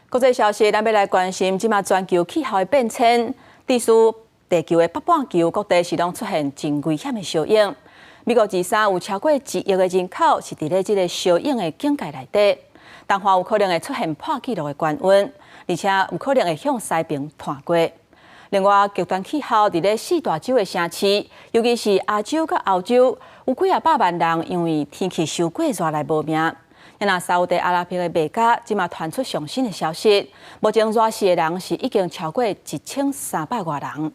国际消息，咱要来关心即马全球气候的变迁，致使地球的北半球各地是拢出现真危险的小影。美国自杀有超过1亿的人口是伫咧即个小影的境界内底，东方有可能会出现破纪录的高温，而且有可能会向西边探过。另外，极端气候伫咧4大洲的城市，尤其是亚洲甲欧洲，有几啊百万人因为天气受过热来无命。那沙烏地阿拉伯的媒介即马传出上新的消息，目前热死的人是已经超过1300多人。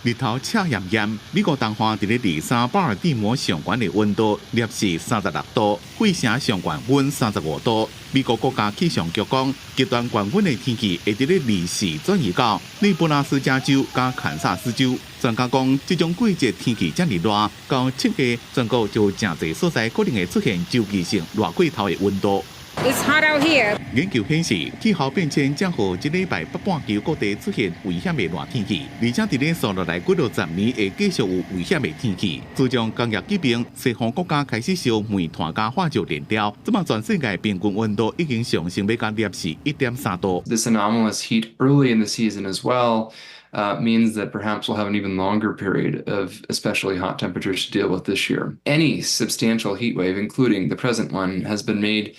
日头赤炎炎，美国东方伫咧离山巴尔的摩上悬的温度摄氏36度，费城上悬温35度。美国国家气象局讲，极端高温的天气会伫咧2时转移到内布拉斯加州甲堪萨斯州。专家讲，这种季节天气这么热，到7月全国就有真侪所在可能会出现周期性热过头的温度。It's hot out here. 研究显示，气候变迁将予这礼拜北半球各地出现危险的热天气，而且伫咧接落来几60年会继续有危险的天气。自从工业革命，西方国家开始烧煤炭加化石燃料，即马全世界平均温度已经上升要到摄氏1.3度。This anomalous heat early in the season as well means that perhaps we'll have an even longer period of especially hot temperatures to deal with this year. Any substantial heat wave, including the present one, has been made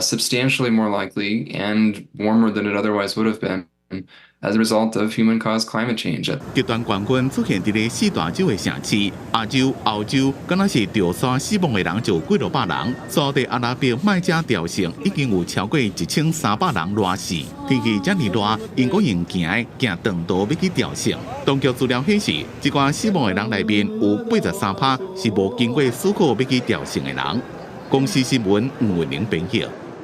substantially more likely and warmer than it otherwise would have been as a result of human-caused climate change. 极端高温出现伫咧4大洲的城市，亚洲、欧洲，敢若是掉山死亡的人就几落百人。沙烏地阿拉伯麦加掉城已经有超过1300人热死。天气这么热，因果用行长途要去掉城。当局资料显示，一寡死亡的人内面有83%是无经过思考要去掉城的人。公司新闻吴文玲编辑。